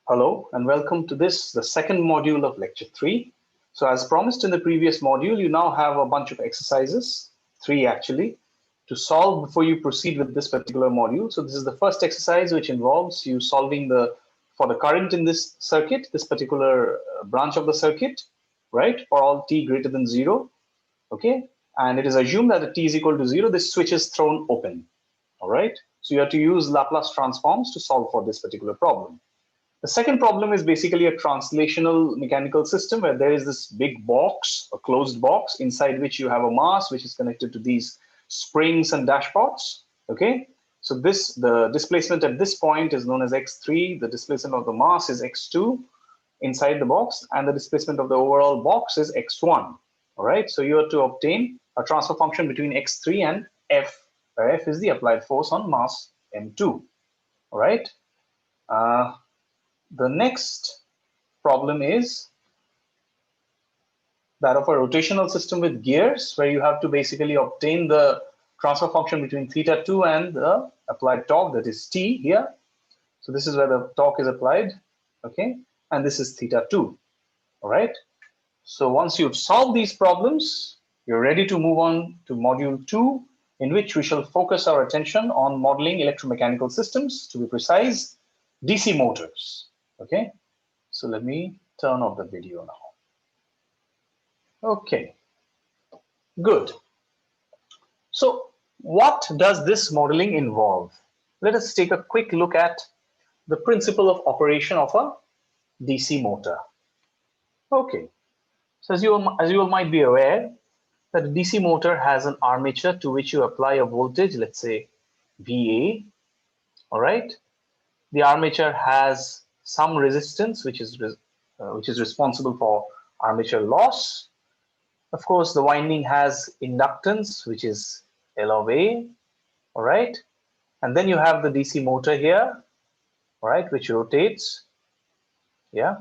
Hello and welcome to the second module of lecture 3. So as promised in the previous module, you now have a bunch of exercises, 3 actually, to solve before you proceed with this particular module. So this is the first exercise which involves you solving for the current in this circuit, this particular branch of the circuit, right, for all t greater than 0, okay? And it is assumed that the t is equal to 0, this switch is thrown open, all right? So you have to use Laplace transforms to solve for this particular problem. The second problem is basically a translational mechanical system where there is this big box, a closed box, inside which you have a mass which is connected to these springs and dashpots. Okay, so the displacement at this point is known as x3. The displacement of the mass is x2 inside the box, and the displacement of the overall box is x1. All right, so you have to obtain a transfer function between x3 and F, where F is the applied force on mass m2. All right. The next problem is that of a rotational system with gears, where you have to basically obtain the transfer function between θ2 and the applied torque, that is T here. So this is where the torque is applied, okay? And this is θ2, all right? So once you've solved these problems, you're ready to move on to module 2, in which we shall focus our attention on modeling electromechanical systems, to be precise, DC motors. Okay, so let me turn off the video now. Okay, good. So what does this modeling involve? Let us take a quick look at the principle of operation of a DC motor. Okay, so as you all might be aware, that a DC motor has an armature to which you apply a voltage, let's say VA, all right? The armature has some resistance which is responsible for armature loss. Of course, the winding has inductance, which is L of A, all right? And then you have the DC motor here, all right, which rotates. Yeah,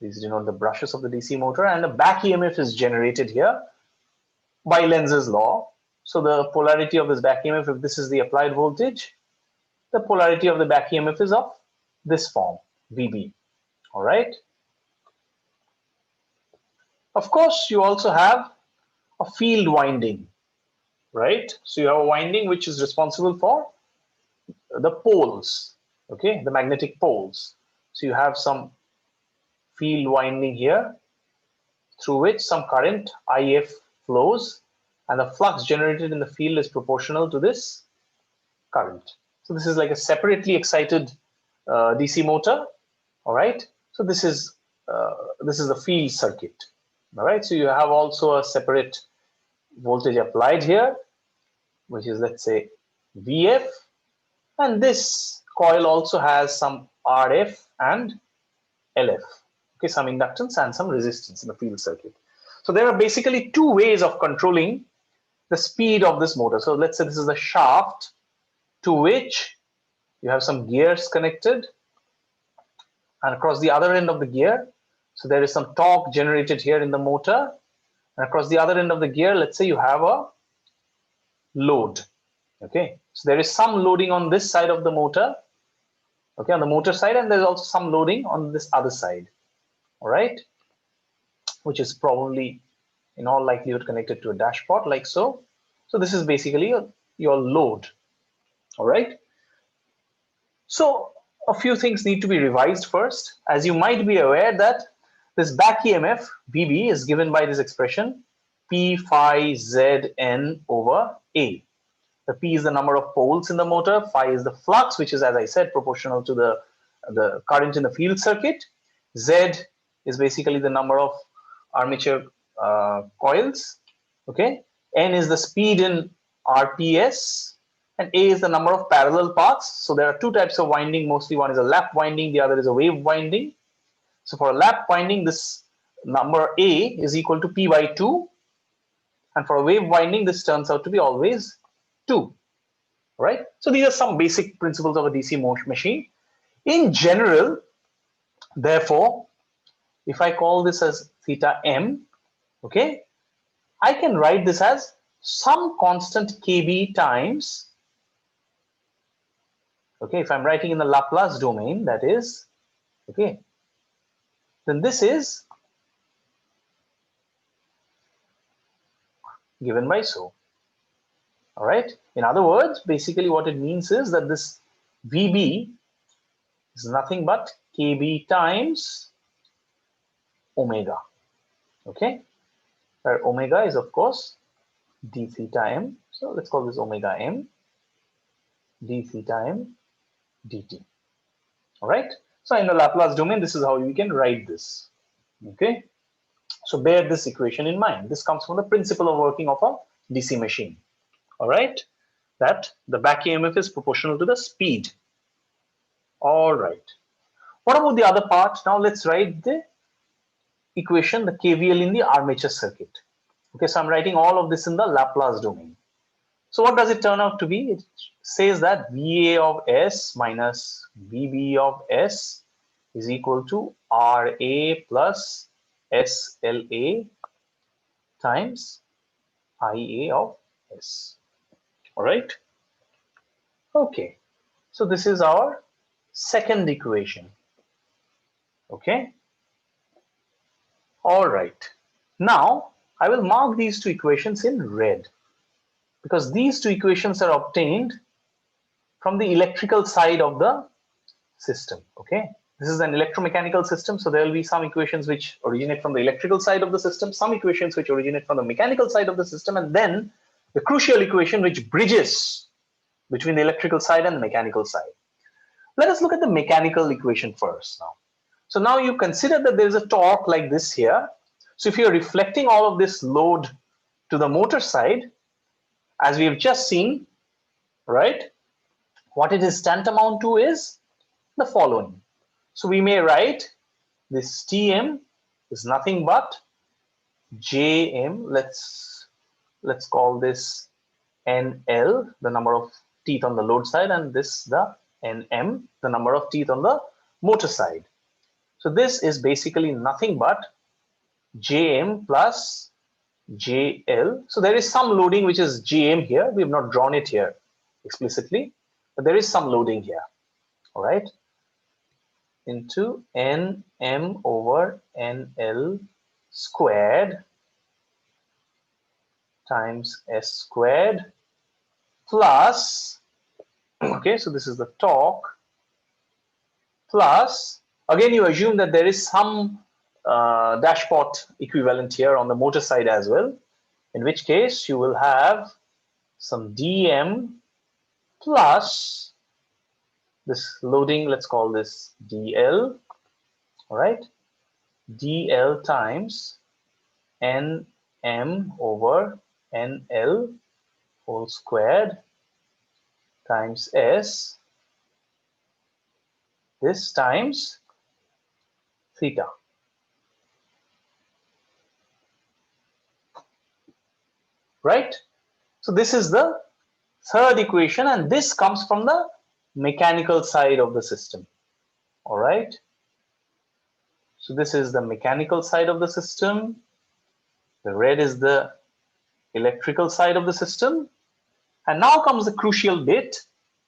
these denote the brushes of the DC motor, and the back EMF is generated here by Lenz's law. So the polarity of this back EMF, if this is the applied voltage, the polarity of the back EMF is of this form, VB. All right. Of course, you also have a field winding, right? So you have a winding which is responsible for the poles, okay, the magnetic poles. So you have some field winding here through which some current IF flows, and the flux generated in the field is proportional to this current. So this is like a separately excited DC motor, all right? So this is the field circuit, all right? So you have also a separate voltage applied here, which is, let's say, VF, and this coil also has some RF and LF, okay, some inductance and some resistance in the field circuit. So there are basically 2 ways of controlling the speed of this motor. So let's say this is the shaft to which you have some gears connected, and across the other end of the gear, so there is some torque generated here in the motor, and across the other end of the gear, let's say you have a load. Okay, so there is some loading on this side of the motor, okay, on the motor side, and there's also some loading on this other side, all right, which is probably in all likelihood connected to a dashpot like so. So this is basically your load, all right. So a few things need to be revised first. As you might be aware that this back EMF VB is given by this expression P phi Zn over A. The P is the number of poles in the motor, phi is the flux, which is, as I said, proportional to the current in the field circuit. Z is basically the number of armature coils, okay. N is the speed in RPS, and A is the number of parallel paths. So there are 2 types of winding. Mostly one is a lap winding, the other is a wave winding. So for a lap winding, this number A is equal to P by 2. And for a wave winding, this turns out to be always 2, right? So these are some basic principles of a DC motor machine. In general, therefore, if I call this as theta m, okay, I can write this as some constant kb times, okay, if I'm writing in the Laplace domain, that is okay, then this is given by so. All right. In other words, basically what it means is that this VB is nothing but KB times omega. Okay, where omega is of course d theta m. So let's call this omega m d theta m dt. All right. So in the Laplace domain, this is how you can write this. Okay. So bear this equation in mind. This comes from the principle of working of a DC machine. All right. That the back EMF is proportional to the speed. All right. What about the other part? Now let's write the equation, the KVL in the armature circuit. Okay, so I'm writing all of this in the Laplace domain. So what does it turn out to be? It says that VA of S minus VB of S is equal to RA plus SLA times IA of S. All right. Okay. So this is our second equation. Okay. All right. Now I will mark these two equations in red because these two equations are obtained from the electrical side of the system. Okay. This is an electromechanical system, so there will be some equations which originate from the electrical side of the system, some equations which originate from the mechanical side of the system, and then the crucial equation which bridges between the electrical side and the mechanical side. Let us look at the mechanical equation first now. So now you consider that there is a torque like this here. So if you're reflecting all of this load to the motor side, as we have just seen, right, what it is tantamount to is the following. So we may write this Tm is nothing but Jm, let's call this NL, the number of teeth on the load side, and this the Nm, the number of teeth on the motor side. So this is basically nothing but Jm plus JL. So there is some loading which is Jm here. We have not drawn it here explicitly, but there is some loading here. All right. Into Nm over NL squared times S squared plus, okay, so this is the torque, plus, again you assume that there is some dashpot equivalent here on the motor side as well, in which case you will have some dm plus this loading, let's call this dl, all right, dl times nm over nl whole squared times s, this times theta. Right? So this is the third equation, and this comes from the mechanical side of the system. All right. So this is the mechanical side of the system. The red is the electrical side of the system. And now comes the crucial bit,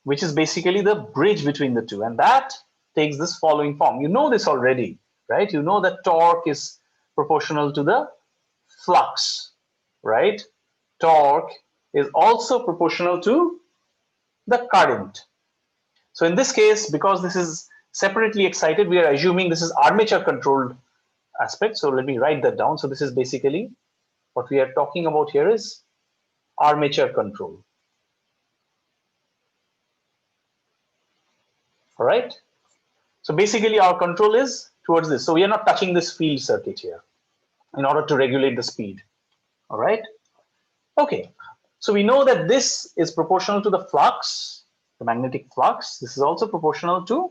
which is basically the bridge between the two. And that takes this following form. You know this already, right? You know that torque is proportional to the flux, right? Torque is also proportional to the current. So in this case, because this is separately excited, we are assuming this is armature controlled aspect. So let me write that down. So this is basically what we are talking about here is armature control. All right. So basically our control is towards this. So we are not touching this field circuit here in order to regulate the speed. All right. Okay. So we know that this is proportional to the flux, the magnetic flux. This is also proportional to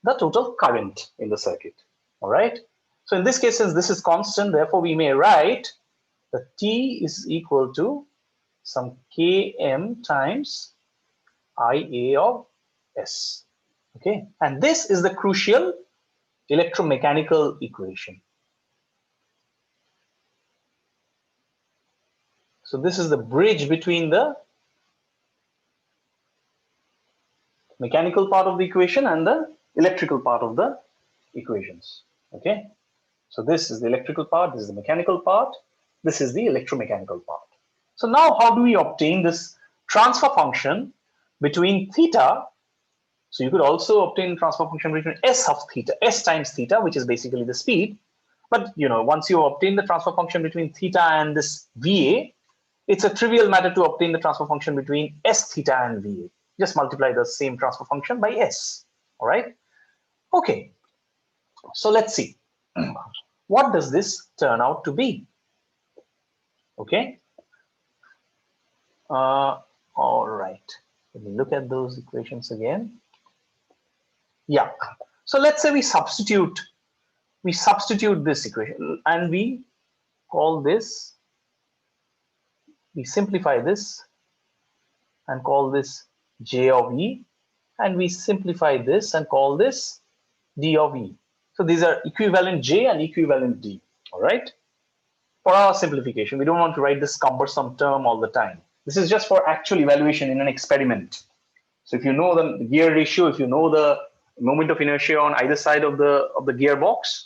the total current in the circuit. All right. So in this case, since this is constant, therefore we may write that T is equal to some Km times Ia of S. Okay. And this is the crucial electromechanical equation. So this is the bridge between the mechanical part of the equation and the electrical part of the equations. Okay, so this is the electrical part, this is the mechanical part, this is the electromechanical part. So now how do we obtain this transfer function between theta? So you could also obtain transfer function between s of theta, s times theta, which is basically the speed. But once you obtain the transfer function between theta and this VA, it's a trivial matter to obtain the transfer function between s theta and VA. Just multiply the same transfer function by s. All right. Okay. So let's see. What does this turn out to be? Okay. All right. Let me look at those equations again. Yeah. So let's say we substitute this equation and we call this, we simplify this and call this J of E, and we simplify this and call this D of E. So these are equivalent J and equivalent D. All right. For our simplification, we don't want to write this cumbersome term all the time. This is just for actual evaluation in an experiment. So if you know the gear ratio, if you know the moment of inertia on either side of the gearbox,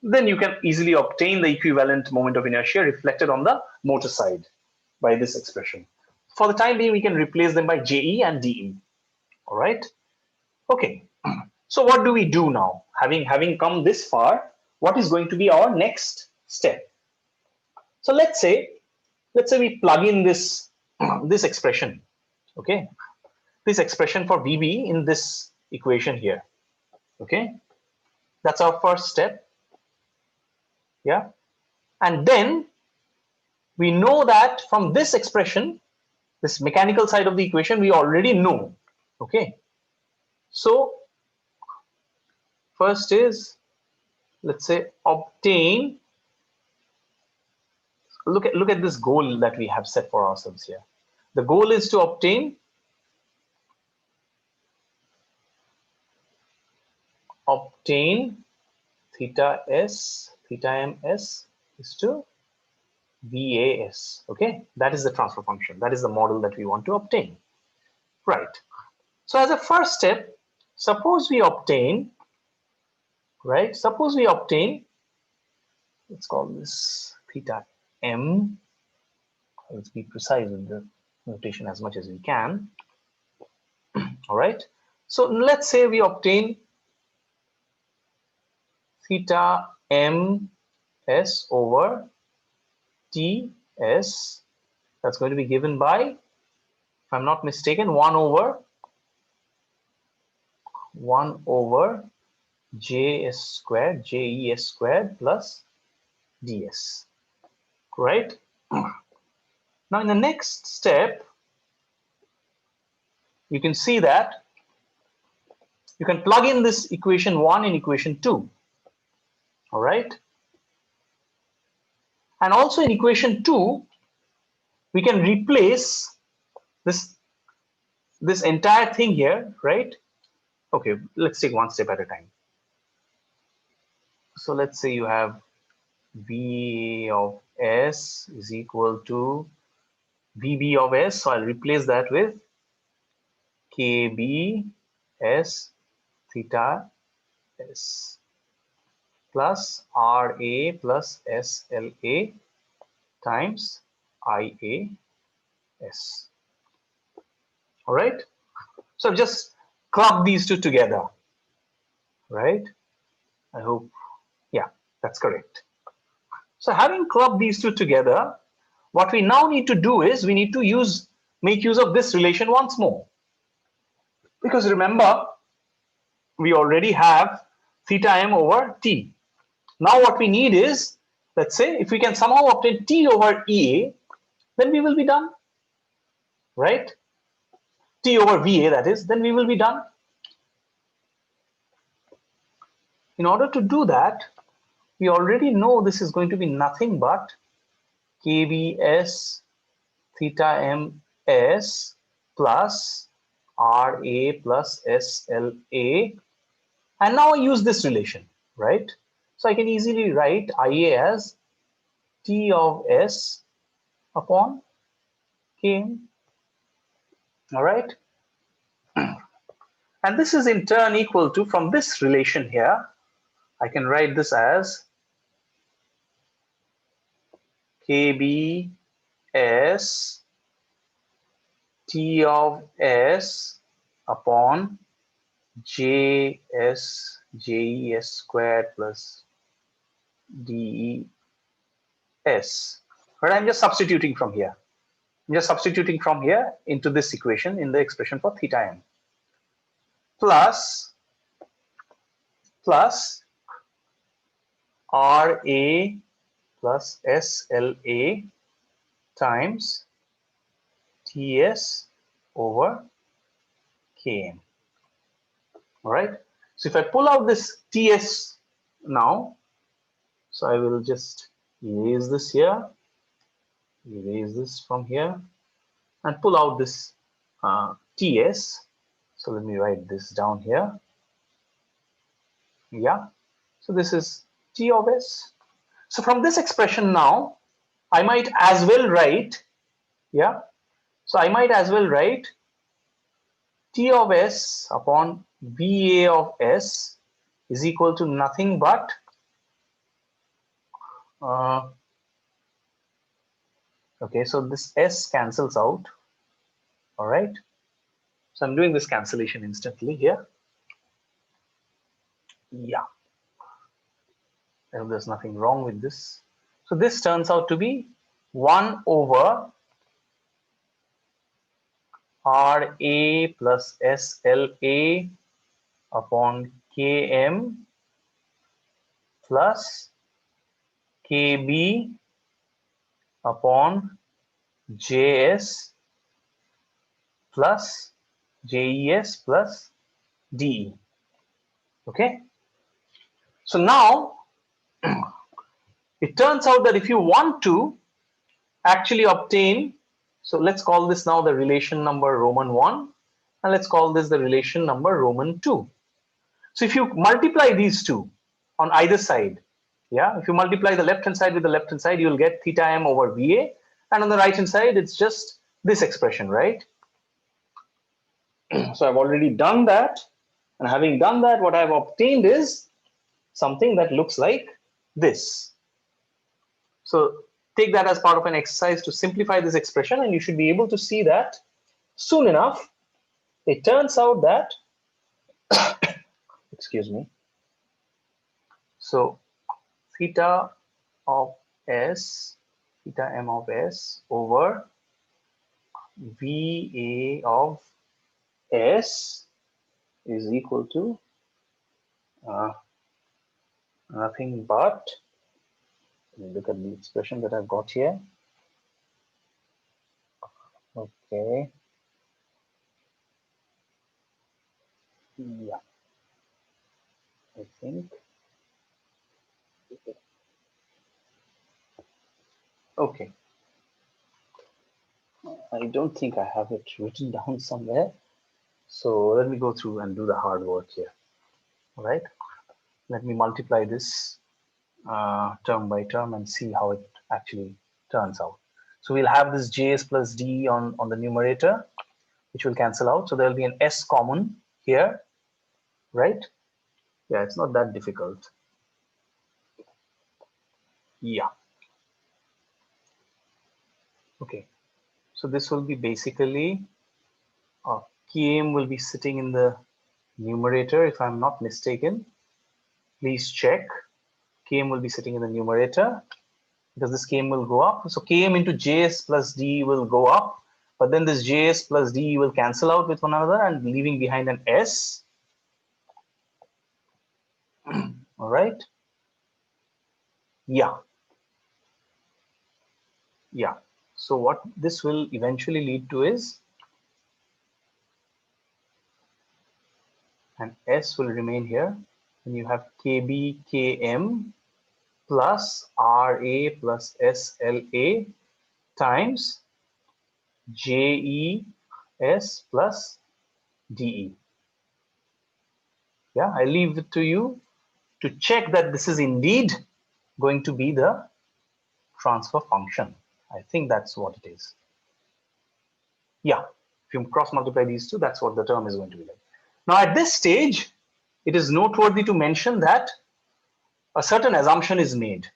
then you can easily obtain the equivalent moment of inertia reflected on the motor side by this expression. For the time being, we can replace them by JE and DE. All right. Okay. So what do we do now? Having come this far, what is going to be our next step? So let's say we plug in this this expression. Okay. This expression for VB in this equation here. Okay. That's our first step. Yeah. And then we know that from this expression, this mechanical side of the equation, we already know. Okay. So first is, let's say, obtain. Look at this goal that we have set for ourselves here. The goal is to obtain theta s, theta ms is to VAS. Okay, that is the transfer function. That is the model that we want to obtain. Right. So as a first step, suppose we obtain, right? Suppose we obtain, let's call this theta m. Let's be precise with the notation as much as we can. All right. So let's say we obtain theta m s over t s. That's going to be given by, if I'm not mistaken, 1 over js squared, jes squared plus ds. Right. Now in the next step, you can see that you can plug in this equation 1 in equation 2. All right. And also in equation 2, we can replace this entire thing here, right? Okay, let's take one step at a time. So let's say you have V of S is equal to VB of S. So I'll replace that with KB S theta S plus RA plus SLA times IA S. All right. So I've just clubbed these two together, right? I hope, yeah, that's correct. So having clubbed these two together, what we now need to do is we need to make use of this relation once more. Because remember, we already have theta m over t. Now what we need is, let's say, if we can somehow obtain t over EA, then we will be done, right? T over VA, that is, then we will be done. In order to do that, we already know this is going to be nothing but KBS theta ms plus RA plus SLA. And now I use this relation, right? So I can easily write IA as T of S upon Km. All right. And this is in turn equal to, from this relation here, I can write this as KBS T of S upon JES squared plus DES. But I'm just substituting from here. I'm just substituting from here into this equation in the expression for theta m. Plus RA plus SLA times TS over Km. All right. So if I pull out this TS now, so I will just erase this here, erase this from here, and pull out this TS. So let me write this down here. Yeah. So this is T of S. So from this expression now, I might as well write, yeah. So I might as well write T of S upon VA of S is equal to nothing but okay, so this S cancels out. All right. So I'm doing this cancellation instantly here. Yeah. There's nothing wrong with this. So this turns out to be 1 over RA plus SLA upon Km plus KB upon JS plus JES plus DE. Okay. So now it turns out that if you want to actually obtain, so let's call this now the relation number Roman 1, and let's call this the relation number Roman 2. So if you multiply these two on either side, yeah, if you multiply the left hand side with the left hand side, you'll get theta m over VA, and on the right hand side, it's just this expression, right? So I've already done that, and having done that, what I've obtained is something that looks like this. So take that as part of an exercise to simplify this expression, and you should be able to see that soon enough. It turns out that excuse me, so theta of S, theta m of S over VA of S is equal to nothing but, let me look at the expression that I've got here. Okay. Yeah. I think. Okay. I don't think I have it written down somewhere. So let me go through and do the hard work here. All right. Let me multiply this term by term and see how it actually turns out. So we'll have this JS plus D on the numerator, which will cancel out. So there'll be an S common here, right? Yeah, it's not that difficult. Yeah. Okay. So this will be basically Km will be sitting in the numerator, if I'm not mistaken. Please check. Km will be sitting in the numerator because this Km will go up. So Km into Js plus D will go up, but then this Js plus D will cancel out with one another and leaving behind an S. All right. Yeah. Yeah. So what this will eventually lead to is an S will remain here, and you have KB Km plus RA plus SLA times JES plus DE. Yeah, I leave it to you to check that this is indeed going to be the transfer function. I think that's what it is. Yeah, if you cross multiply these two, that's what the term is going to be like. Now at this stage, it is noteworthy to mention that a certain assumption is made.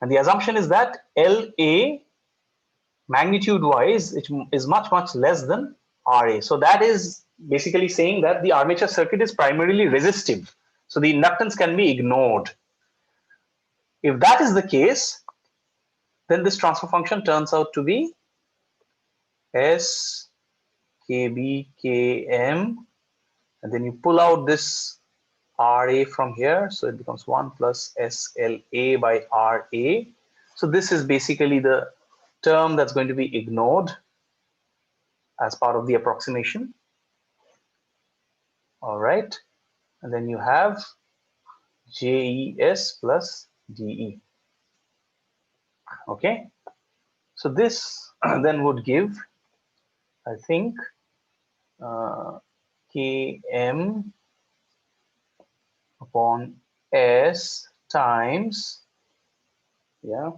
And the assumption is that LA magnitude wise it is much less than RA. So that is basically saying that the armature circuit is primarily resistive. So the inductance can be ignored. If that is the case, then this transfer function turns out to be S KB KM, and then you pull out this RA from here, so it becomes 1 plus SLA by RA. So this is basically the term that's going to be ignored as part of the approximation. All right, and then you have JES plus DE. Okay, so this then would give, I think, Km upon S times, yeah,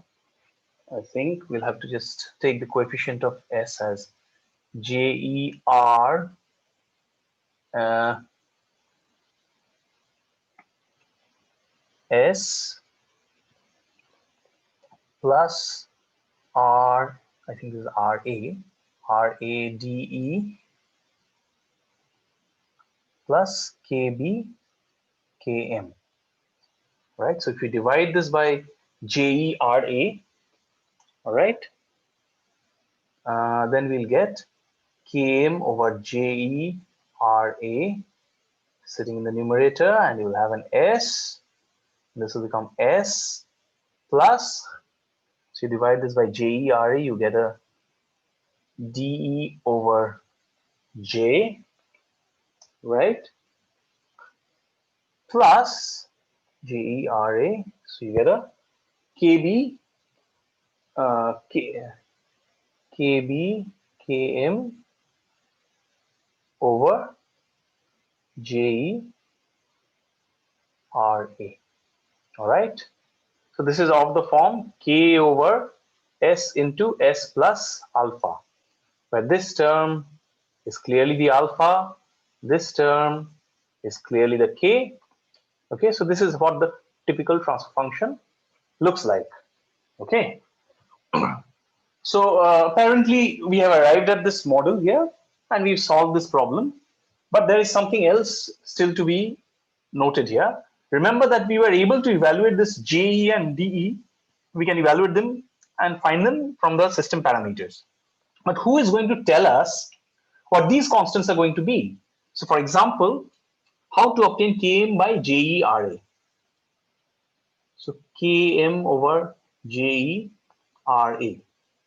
I think we'll have to just take the coefficient of S as JER S plus R, I think this is RADE plus KB KM, right? So if we divide this by JERA, all right, then we'll get Km over JERA sitting in the numerator, and you will have an S. This will become S plus, so you divide this by JERA, you get a DE over J, right? Plus JERA, so you get a KB, KB KM over JERA. All right. So this is of the form K over S into S plus alpha, where this term is clearly the alpha, this term is clearly the K. Okay, so this is what the typical transfer function looks like. Okay. So apparently we have arrived at this model here and we've solved this problem, but there is something else still to be noted here. Remember that we were able to evaluate this JE and DE. We can evaluate them and find them from the system parameters. But who is going to tell us what these constants are going to be? So for example, how to obtain Km by JERA? So Km over JERA.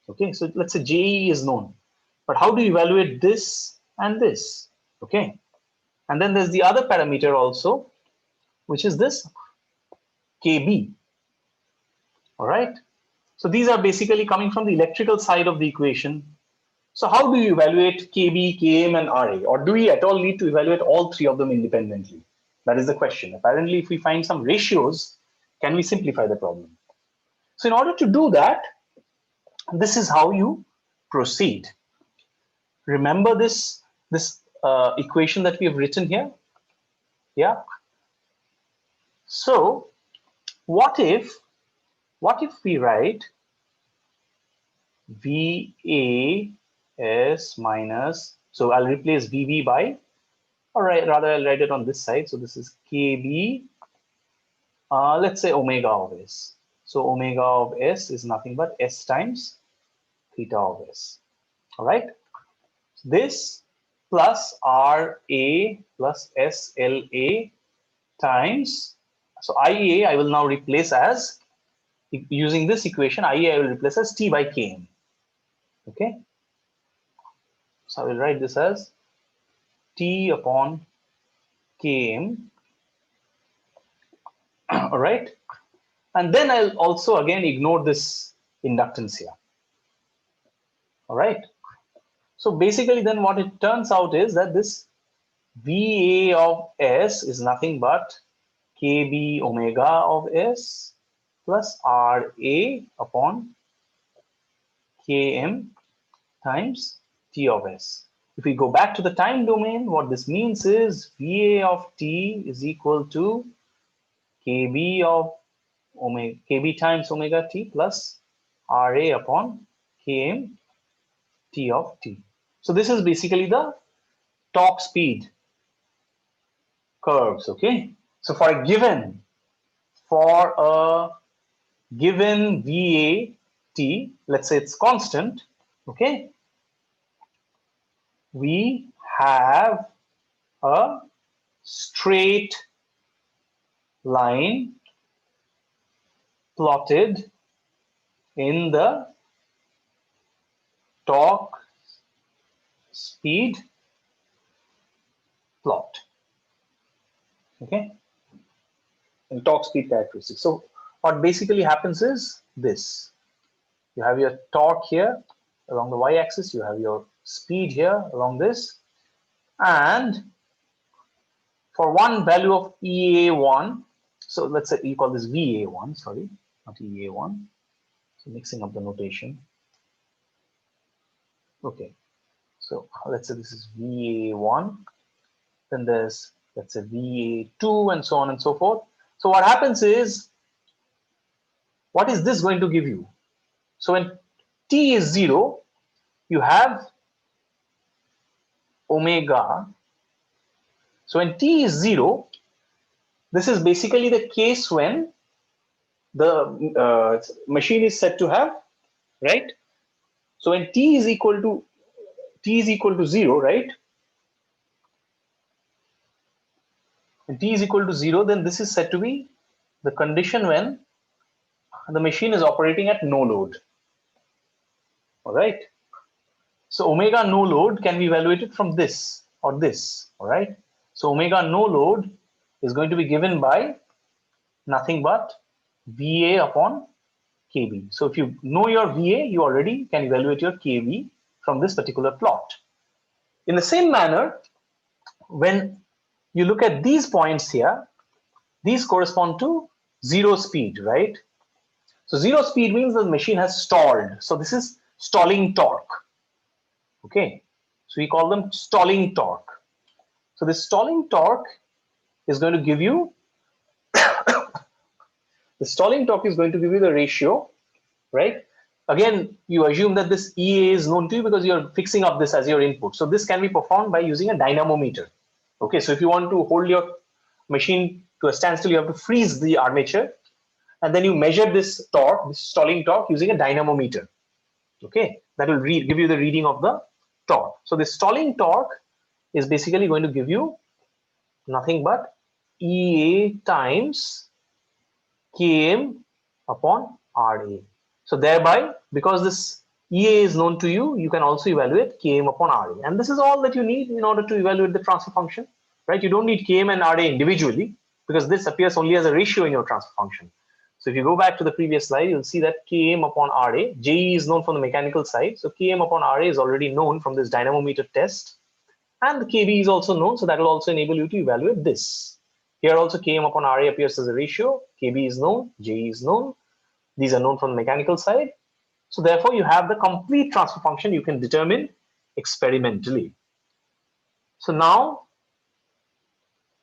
Okay, so let's say JE is known, but how do you evaluate this and this? Okay, and then there's the other parameter also, which is this KB. All right, so these are basically coming from the electrical side of the equation. So how do you evaluate KB, KM, and RA, or do we at all need to evaluate all three of them independently? That is the question. Apparently, if we find some ratios, can we simplify the problem? So in order to do that, this is how you proceed. Remember this equation that we have written here? Yeah. So what if we write VAS minus, so I'll replace VB by, or rather I'll write it on this side. So this is KB, let's say omega of S. So omega of S is nothing but S times theta of S. All right. This plus RA plus SLA times, so IA I will now replace as, using this equation, IA I will replace as T by Km. Okay. So I will write this as T upon Km. All right. And then I'll also again ignore this inductance here. All right. So basically then what it turns out is that this VA of S is nothing but KB omega of S plus RA upon Km times T of S. If we go back to the time domain, what this means is VA of T is equal to KB of omega kb times omega t plus Ra upon km t of t. So this is basically the torque speed curves. Okay. So for a given VAT, let's say it's constant, okay, we have a straight line plotted in the torque speed plot, okay, in torque speed characteristics. So what basically happens is this: you have your torque here along the y-axis, you have your speed here along this, and for one value of EA1, so let's say you call this VA1, sorry, not EA1, so mixing up the notation. Okay, so let's say this is VA1, then there's, let's say, VA2, and so on and so forth. So what happens is, what is this going to give you? So when T is 0, you have omega. So when T is 0, this is basically the case when the machine is said to have, right? So when T is equal to 0, right? When T is equal to 0, then this is said to be the condition when the machine is operating at no load. All right. So omega no load can be evaluated from this or this. All right. So omega no load is going to be given by nothing but VA upon KB. So if you know your VA, you already can evaluate your KB from this particular plot. In the same manner, when you look at these points here, these correspond to zero speed, right? So zero speed means the machine has stalled. So this is stalling torque. Okay. So we call them stalling torque. So this stalling torque is going to give you the ratio, right? Again, you assume that this EA is known to you because you're fixing up this as your input. So this can be performed by using a dynamometer. Okay, so if you want to hold your machine to a standstill, you have to freeze the armature, and then you measure this torque, this stalling torque, using a dynamometer. Okay, that will give you the reading of the torque. So the stalling torque is basically going to give you nothing but EA times Km upon Ra. So thereby, because this EA is known to you, you can also evaluate Km upon Ra. And this is all that you need in order to evaluate the transfer function, right? You don't need Km and Ra individually, because this appears only as a ratio in your transfer function. So if you go back to the previous slide, you'll see that Km upon Ra, Je is known from the mechanical side. So Km upon Ra is already known from this dynamometer test. And the Kb is also known, so that will also enable you to evaluate this. Here also Km upon Ra appears as a ratio, Kb is known, Je is known. These are known from the mechanical side. So therefore, you have the complete transfer function you can determine experimentally. So now,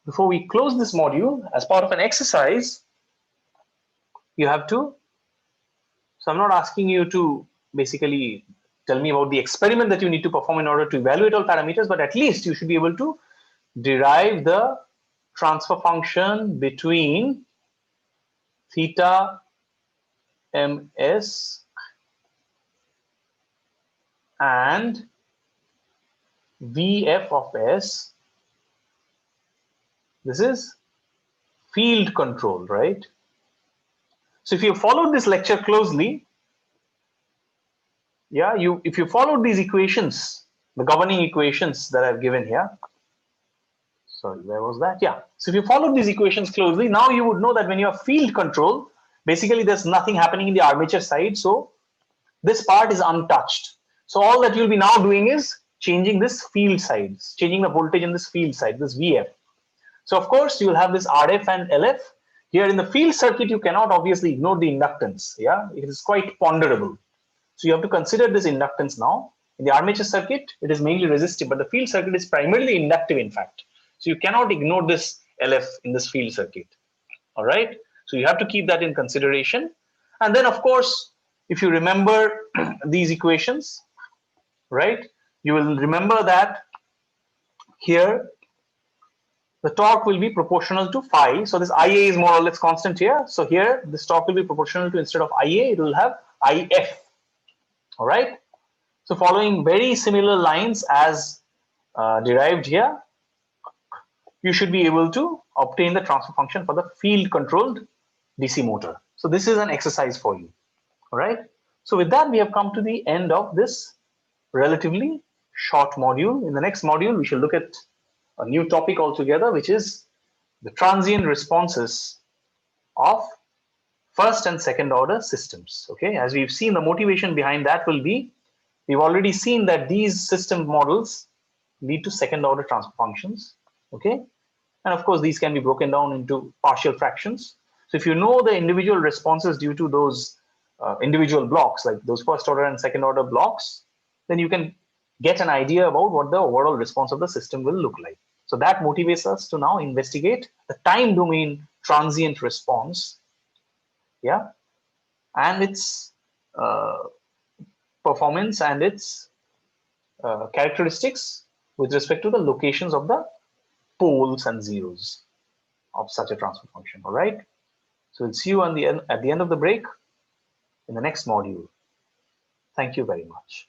before we close this module, as part of an exercise, you have to, so I'm not asking you to basically tell me about the experiment that you need to perform in order to evaluate all parameters, but at least you should be able to derive the transfer function between theta ms and Vf of s. This is field control, right? So if you followed this lecture closely, yeah, if you followed these equations, the governing equations that I've given here, sorry, where was that? Yeah. So if you followed these equations closely, now you would know that when you have field control, basically there's nothing happening in the armature side. So this part is untouched. So all that you'll be now doing is changing this field sides, changing the voltage in this field side, this Vf. So of course you will have this RF and LF. Here in the field circuit, you cannot obviously ignore the inductance. Yeah, it is quite ponderable. So you have to consider this inductance now. In the armature circuit, it is mainly resistive, but the field circuit is primarily inductive, in fact. So you cannot ignore this LF in this field circuit. All right. So you have to keep that in consideration. And then of course, if you remember these equations, right, you will remember that here the torque will be proportional to phi. So this Ia is more or less constant here. So here this torque will be proportional to, instead of Ia, it will have If. All right. So following very similar lines as derived here, you should be able to obtain the transfer function for the field controlled DC motor. So this is an exercise for you. All right. So with that, we have come to the end of this relatively short module. In the next module, we shall look at a new topic altogether, which is the transient responses of first and second order systems. Okay, as we've seen, the motivation behind that will be, we've already seen that these system models lead to second order transfer functions. Okay, and of course, these can be broken down into partial fractions. So if you know the individual responses due to those individual blocks, like those first order and second order blocks, then you can get an idea about what the overall response of the system will look like. So that motivates us to now investigate the time domain transient response, yeah, and its performance and its characteristics with respect to the locations of the poles and zeros of such a transfer function. All right. So we'll see you on the end, at the end of the break in the next module. Thank you very much.